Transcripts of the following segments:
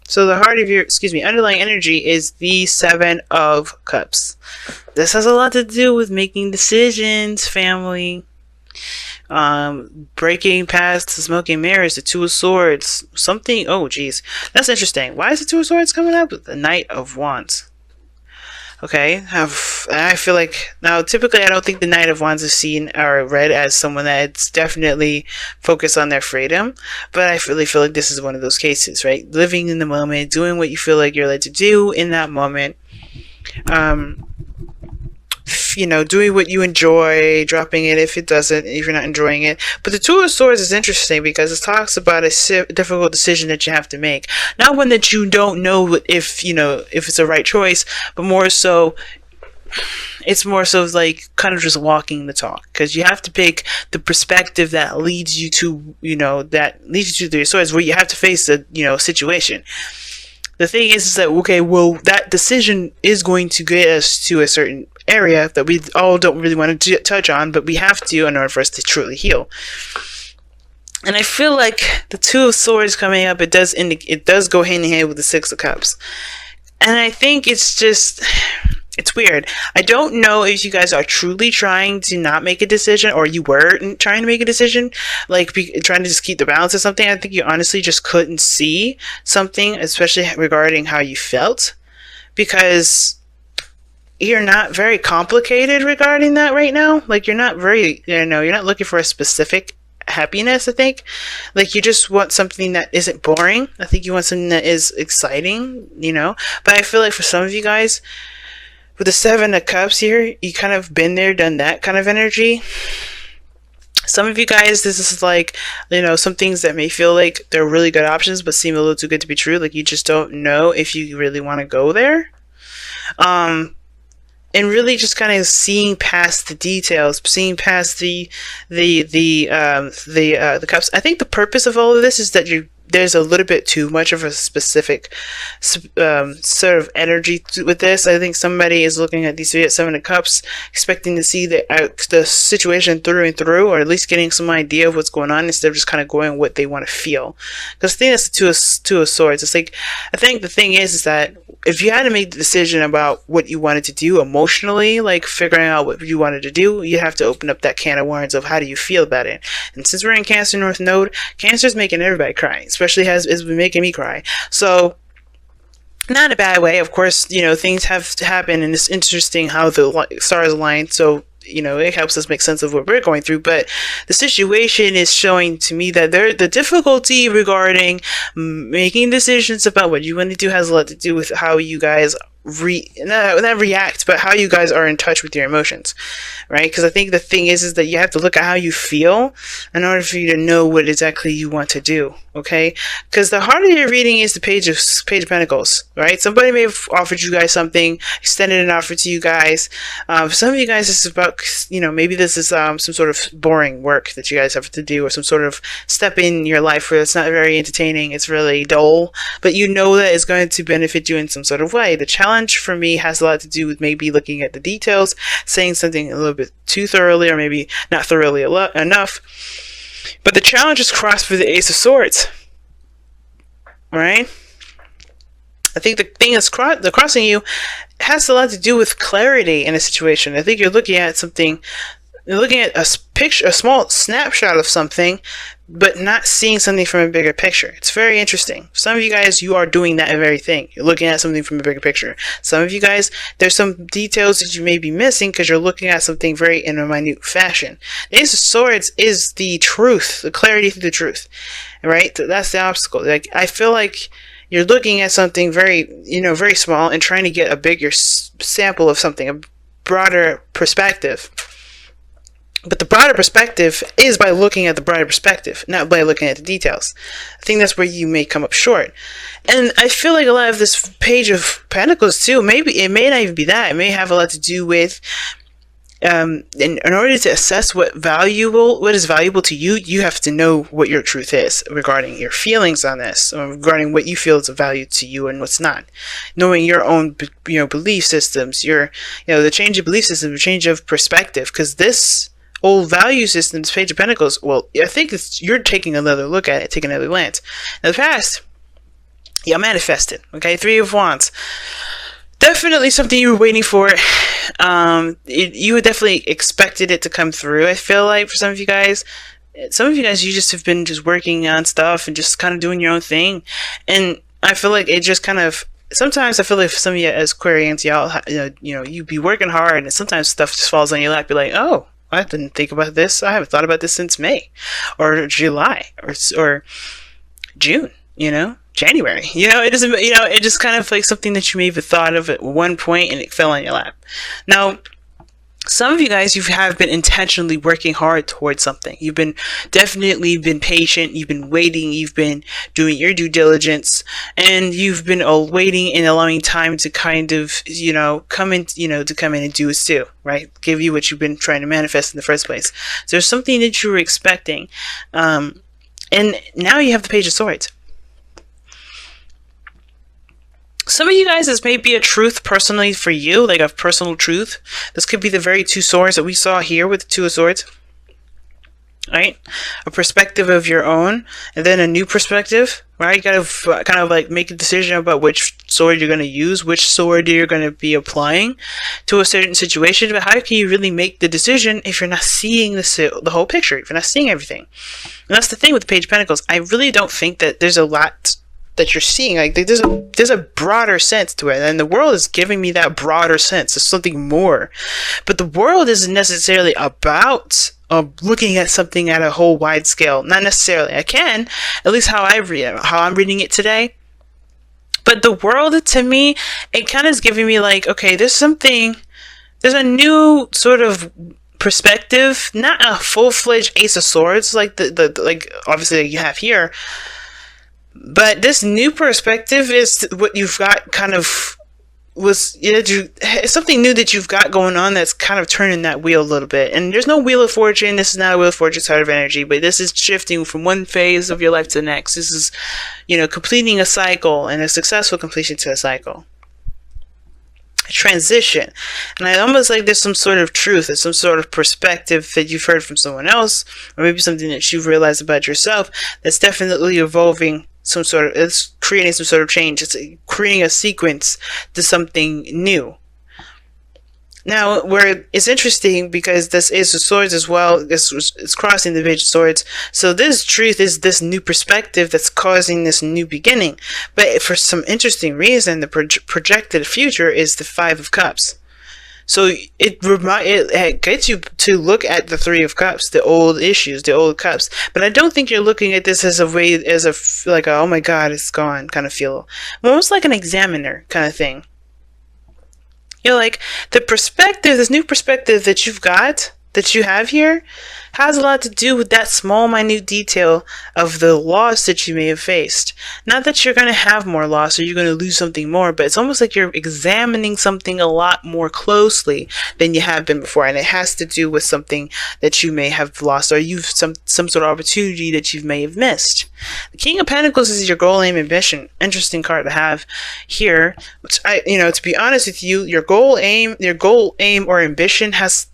So the heart of your, underlying energy is the Seven of Cups. This has a lot to do with making decisions, family. Breaking past the smoking mirrors, the Two of Swords, something. Oh, geez, that's interesting. Why is the Two of Swords coming up? The Knight of Wands. Okay, I feel like now typically I don't think the Knight of Wands is seen or read as someone that's definitely focused on their freedom, but I really feel like this is one of those cases, right? Living in the moment, doing what you feel like you're led to do in that moment. Doing what you enjoy, dropping it if you're not enjoying it. But the Two of Swords is interesting because it talks about a difficult decision that you have to make. Not one that you don't know if it's a right choice, but more so, it's more so like kind of just walking the talk, because you have to pick the perspective that leads you to, the swords, where you have to face the, situation. The thing is that, okay, well, that decision is going to get us to a certain area that we all don't really want to touch on, but we have to in order for us to truly heal. And I feel like the Two of Swords coming up, it does go hand in hand with the Six of Cups. And I think it's weird. I don't know if you guys are truly trying to not make a decision, or you were trying to make a decision, like trying to just keep the balance of something. I think you honestly just couldn't see something, especially regarding how you felt, because you're not very complicated regarding that right now. Like, you're not very, you're not looking for a specific happiness, I think. Like, you just want something that isn't boring. I think you want something that is exciting, But I feel like for some of you guys, with the Seven of Cups here, you kind of been there, done that kind of energy. Some of you guys, this is like, some things that may feel like they're really good options, but seem a little too good to be true. Like, you just don't know if you really want to go there. And really just kind of seeing past the details, seeing past the cups. I think the purpose of all of this is that there's a little bit too much of a specific sort of energy with this. I think somebody is looking at these Seven of Cups, expecting to see the situation through and through, or at least getting some idea of what's going on, instead of just kind of going what they want to feel. Because I think that's the Two of Swords. It's like, I think the thing is that if you had to make the decision about what you wanted to do emotionally, like figuring out what you wanted to do, you have to open up that can of worms of how do you feel about it. And since we're in Cancer North Node, Cancer's making everybody cry, especially has been making me cry. So, not in a bad way. Of course, things have to happen, and it's interesting how the stars align. So, it helps us make sense of what we're going through. But the situation is showing to me that the difficulty regarding making decisions about what you want to do has a lot to do with how you guys not react, but how you guys are in touch with your emotions, right? Because I think the thing is that you have to look at how you feel in order for you to know what exactly you want to do, okay? Because the heart of your reading is the Page of Pentacles, right? Somebody may have offered you guys something, extended an offer to you guys. For some of you guys, this is about, maybe this is some sort of boring work that you guys have to do, or some sort of step in your life where it's not very entertaining, it's really dull, but that it's going to benefit you in some sort of way. The challenge for me has a lot to do with maybe looking at the details, saying something a little bit too thoroughly, or maybe not thoroughly enough. But the challenge is crossed for the Ace of Swords, right? I think the thing that's crossing you has a lot to do with clarity in a situation. I think you're looking at something, you're looking at a picture, a small snapshot of something, but not seeing something from a bigger picture. It's very interesting. Some of you guys, you are doing that very thing. You're looking at something from a bigger picture. Some of you guys, there's some details that you may be missing because you're looking at something very in a minute fashion. The Ace of Swords is the truth, the clarity through the truth, right? That's the obstacle. Like, I feel like you're looking at something very, very small and trying to get a bigger sample of something, a broader perspective. But the broader perspective is by looking at the broader perspective, not by looking at the details. I think that's where you may come up short. And I feel like a lot of this Page of Pentacles too, maybe it may not even be that. It may have a lot to do with, in order to assess what is valuable to you, you have to know what your truth is regarding your feelings on this, or regarding what you feel is of value to you and what's not. Knowing your own, belief systems, the change of belief system, the change of perspective, because this old value systems, Page of Pentacles, well, I think you're taking another look at it, taking another glance. In the past, Yeah, manifested. Okay, Three of Wands. Definitely something you were waiting for. You definitely expected it to come through. I feel like for some of you guys, you just have been just working on stuff and just kind of doing your own thing. And I feel like it just kind of, sometimes I feel like for some of you as Aquarians, y'all, you be working hard and sometimes stuff just falls on your lap. You're like, oh, I didn't think about this. I haven't thought about this since May or July or June, January. It doesn't, it just kind of like something that you may have thought of at one point and it fell on your lap. Now, some of you guys, you have been intentionally working hard towards something. You've been definitely been patient. You've been waiting. You've been doing your due diligence, and you've been waiting and allowing time to kind of, come in, to come in and do its due, right? Give you what you've been trying to manifest in the first place. So there's something that you were expecting, and now you have the Page of Swords. Some of you guys, this may be a truth personally for you, like a personal truth. This could be the very two swords that we saw here with the Two of Swords. Right? A perspective of your own, and then a new perspective, right? You gotta kind of like make a decision about which sword you're going to use, which sword you're going to be applying to a certain situation. But how can you really make the decision if you're not seeing the whole picture, if you're not seeing everything? And that's the thing with the Page of Pentacles. I really don't think that there's a lot that you're seeing. Like there's a broader sense to it, and the world is giving me that broader sense. There's something more, but the world isn't necessarily about looking at something at a whole wide scale. Not necessarily. I can, at least how I'm reading it today. But the world, to me, it kind of is giving me like, okay, there's a new sort of perspective, not a full-fledged Ace of Swords like the like obviously you have here. But this new perspective is what you've got kind of it's something new that you've got going on that's kind of turning that wheel a little bit. And there's no Wheel of Fortune. This is not a Wheel of Fortune sort of energy, but this is shifting from one phase of your life to the next. This is, completing a cycle and a successful completion to a cycle. Transition. And I almost like there's some sort of truth, there's some sort of perspective that you've heard from someone else, or maybe something that you've realized about yourself that's definitely evolving it's creating some sort of change. It's creating a sequence to something new. Now, where it's interesting because this Ace of Swords as well, it's crossing the Page of Swords. So this truth is this new perspective that's causing this new beginning. But for some interesting reason, the projected future is the Five of Cups. So it gets you to look at the Three of Cups, the old issues, the old cups. But I don't think you're looking at this as like oh my God, it's gone kind of feel. Almost like an examiner kind of thing. Like the perspective, this new perspective that you have here, has a lot to do with that small, minute detail of the loss that you may have faced. Not that you're going to have more loss or you're going to lose something more, but it's almost like you're examining something a lot more closely than you have been before. And it has to do with something that you may have lost, or you've some sort of opportunity that you may have missed. The King of Pentacles is your goal, aim, ambition. Interesting card to have here. Which to be honest with you, your goal, aim, or ambition has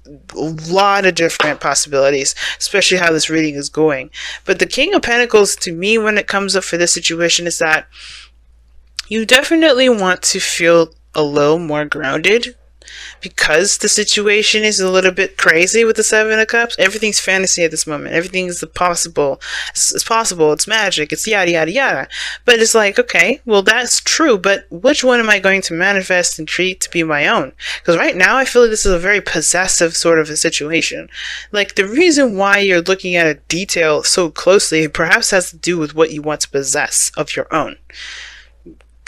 a lot of different possibilities, especially how this reading is going. But the King of Pentacles, to me, when it comes up for this situation, is that you definitely want to feel a little more grounded, because the situation is a little bit crazy with the Seven of Cups. Everything's fantasy at this moment. Everything is possible. It's possible. It's magic. It's yada, yada, yada. But it's like, okay, well, that's true. But which one am I going to manifest and treat to be my own? Because right now, I feel like this is a very possessive sort of a situation. Like, the reason why you're looking at a detail so closely perhaps has to do with what you want to possess of your own.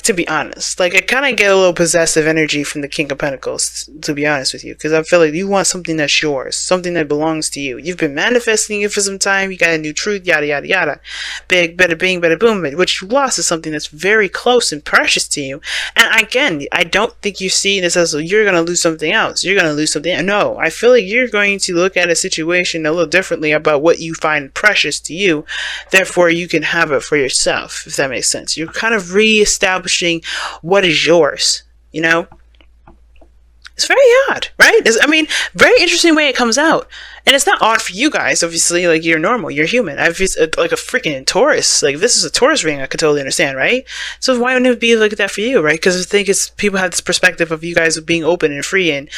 To be honest, like, I kind of get a little possessive energy from the King of Pentacles, to be honest with you, because I feel like you want something that's yours, something that belongs to you. You've been manifesting it for some time, you got a new truth, yada, yada, yada. Big, better, bing, better, boom. What you lost is something that's very close and precious to you. And again, I don't think you see this as, you're going to lose something else. You're going to lose something. No, I feel like you're going to look at a situation a little differently about what you find precious to you. Therefore, you can have it for yourself, if that makes sense. You're kind of reestablishing what is yours, It's very odd, right? I mean, very interesting way it comes out. And it's not odd for you guys, obviously. Like, you're normal, you're human. Like a freaking Taurus. Like, if this is a Taurus ring, I could totally understand, right? So why wouldn't it be like that for you, right? Because I think it's people have this perspective of you guys being open and free and,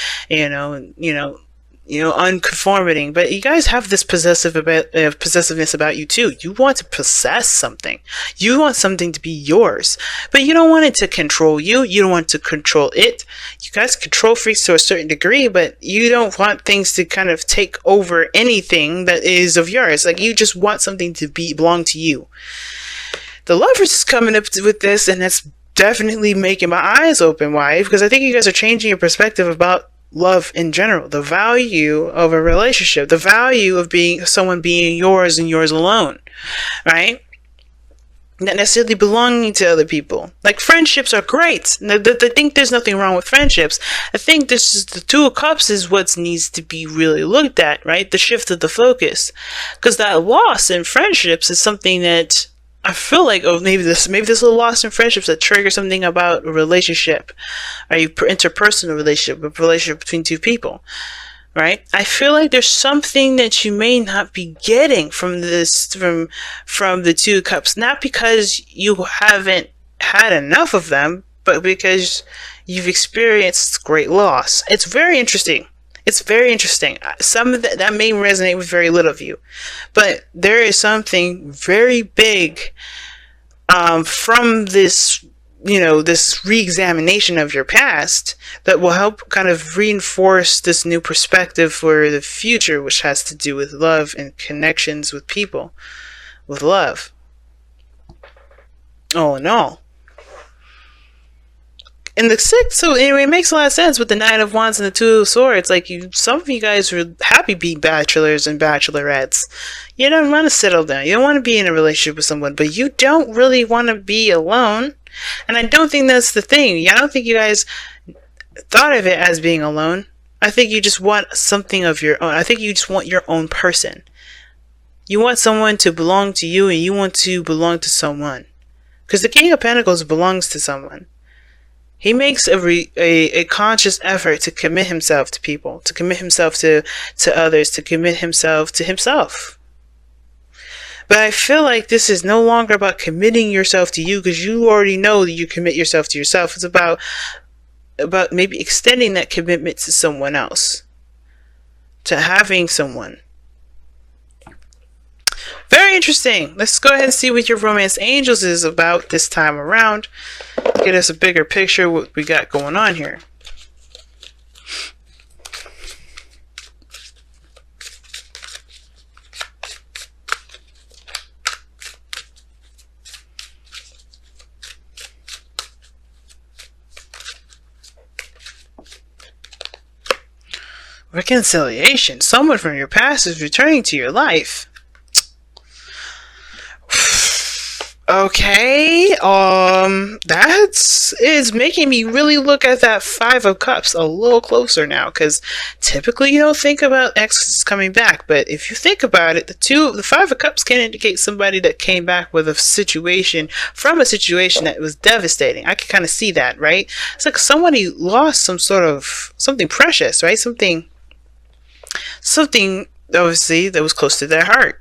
unconforming. But you guys have this possessiveness about you too. You want to possess something. You want something to be yours, but you don't want it to control you. You don't want to control it. You guys control freaks to a certain degree, but you don't want things to kind of take over anything that is of yours. Like, you just want something to belong to you. The Lovers is coming up with this, and that's definitely making my eyes open wide, because I think you guys are changing your perspective about love in general, the value of a relationship, the value of someone being yours and yours alone, right? Not necessarily belonging to other people. Like, friendships are great. I think there's nothing wrong with friendships. I think this is the Two of Cups is what needs to be really looked at, right? The shift of the focus, because that loss in friendships is something that I feel like, maybe this is a loss in friendships that trigger something about a relationship, or interpersonal relationship, a relationship between two people, right? I feel like there's something that you may not be getting from this, from the Two of Cups, not because you haven't had enough of them, but because you've experienced great loss. It's very interesting. It's very interesting. Some of that may resonate with very little of you, but there is something very big from this, this re-examination of your past that will help kind of reinforce this new perspective for the future, which has to do with love and connections with people, with love. All in all. And the sixth, so anyway, it makes a lot of sense with the Nine of Wands and the Two of Swords. Like, some of you guys are happy being bachelors and bachelorettes. You don't want to settle down. You don't want to be in a relationship with someone, but you don't really want to be alone. And I don't think that's the thing. I don't think you guys thought of it as being alone. I think you just want something of your own. I think you just want your own person. You want someone to belong to you, and you want to belong to someone. Because the King of Pentacles belongs to someone. He makes a conscious effort to commit himself to people, to commit himself to others, to commit himself to himself. But I feel like this is no longer about committing yourself to you, because you already know that you commit yourself to yourself. It's about maybe extending that commitment to someone else, to having someone. Very interesting. Let's go ahead and see what your romance angels is about this time around. Get us a bigger picture of what we got going on here. Reconciliation. Someone from your past is returning to your life. Okay, that is making me really look at that Five of Cups a little closer now, because typically you don't think about exes coming back, but if you think about it, the Five of Cups can indicate somebody that came back with a situation that was devastating. I can kind of see that, right? It's like somebody lost something precious, right? Something obviously that was close to their heart,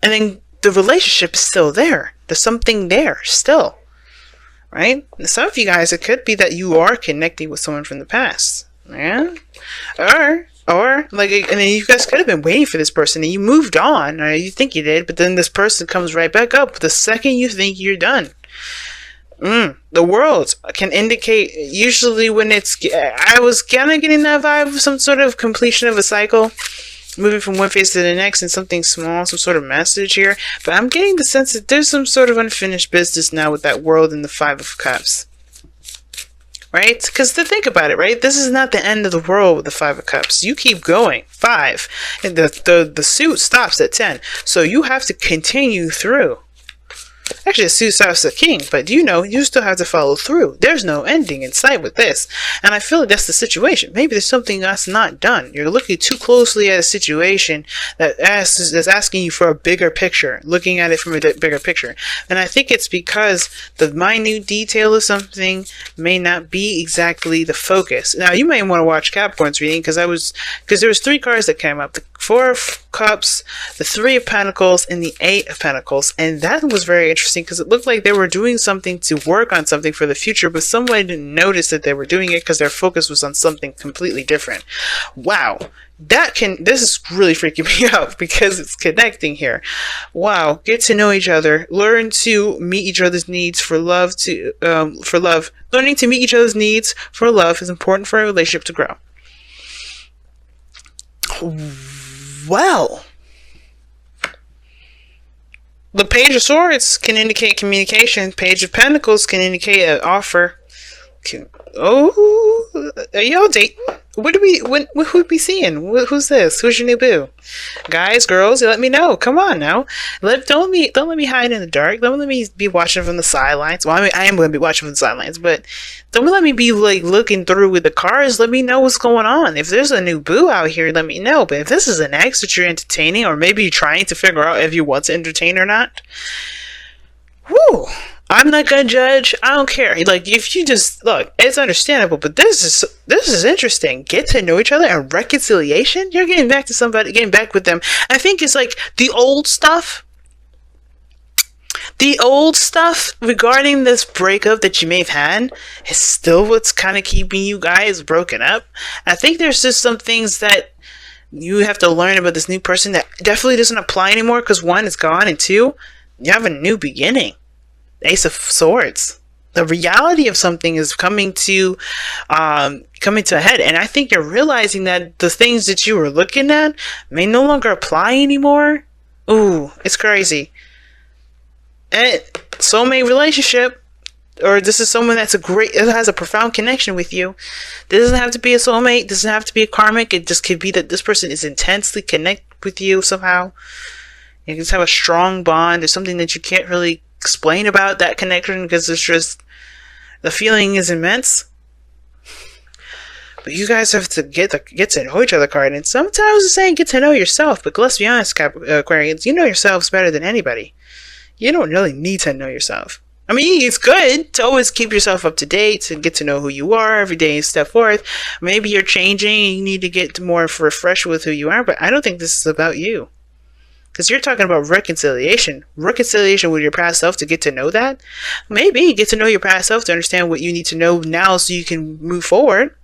and then the relationship is still there. There's something there still, right? And some of you guys, it could be that you are connecting with someone from the past, yeah, or like, and then you guys could have been waiting for this person and you moved on, or you think you did, but then this person comes right back up the second you think you're done. The world can indicate, usually when I was kind of getting that vibe of some sort of completion of a cycle, moving from one phase to the next, and something small, some sort of message here. But I'm getting the sense that there's some sort of unfinished business now with that world and the Five of Cups. Right? Because to think about it, right? This is not the end of the world with the Five of Cups. You keep going. 5. And the suit stops at 10. So you have to continue through. Actually, the spouse is the king, but you still have to follow through. There's no ending in sight with this. And I feel like that's the situation. Maybe there's something that's not done. You're looking too closely at a situation that's asking you for a bigger picture, looking at it from a bigger picture. And I think it's because the minute detail of something may not be exactly the focus. Now, you may want to watch Capricorn's reading because there was 3 cards that came up. The 4 of Cups, the 3 of Pentacles, and the 8 of Pentacles. And that was very interesting because it looked like they were doing something to work on something for the future, but somebody didn't notice that they were doing it because their focus was on something completely different. Wow. This is really freaking me out because it's connecting here. Wow. Get to know each other. Learn to meet each other's needs for love. Learning to meet each other's needs for love is important for a relationship to grow. Well, the Page of Swords can indicate communication. Page of Pentacles can indicate an offer. Are y'all dating? Who we seeing? Who's this? Who's your new boo? Guys, girls, let me know. Come on now. Don't let me hide in the dark. Don't let me be watching from the sidelines. Well, I am going to be watching from the sidelines, but don't let me be like looking through with the cards. Let me know what's going on. If there's a new boo out here, let me know. But if this is an ex that you're entertaining, or maybe you're trying to figure out if you want to entertain or not, whoo. I'm not gonna judge. I don't care. Like, if you just look, it's understandable. But this is interesting. Get to know each other and reconciliation. You're getting back to somebody, getting back with them. I think it's like the old stuff. The old stuff regarding this breakup that you may have had is still what's kind of keeping you guys broken up. I think there's just some things that you have to learn about this new person that definitely doesn't apply anymore because 1 is gone and 2, you have a new beginning. Ace of Swords. The reality of something is coming to a head, and I think you're realizing that the things that you were looking at may no longer apply anymore. Ooh, it's crazy. And soulmate relationship, or this is someone it has a profound connection with you. This doesn't have to be a soulmate. This doesn't have to be a karmic. It just could be that this person is intensely connected with you somehow. You just have a strong bond or something that you can't really explain about that connection because it's just the feeling is immense. But you guys have to get to know each other card, and sometimes it's saying get to know yourself, but let's be honest, Aquarians, you know yourselves better than anybody. You don't really need to know yourself. I mean, it's good to always keep yourself up to date, to get to know who you are every day and step forth. Maybe you're changing and you need to get more refreshed with who you are, but I don't think this is about you. Because you're talking about reconciliation. Reconciliation with your past self to get to know that. Maybe get to know your past self to understand what you need to know now so you can move forward.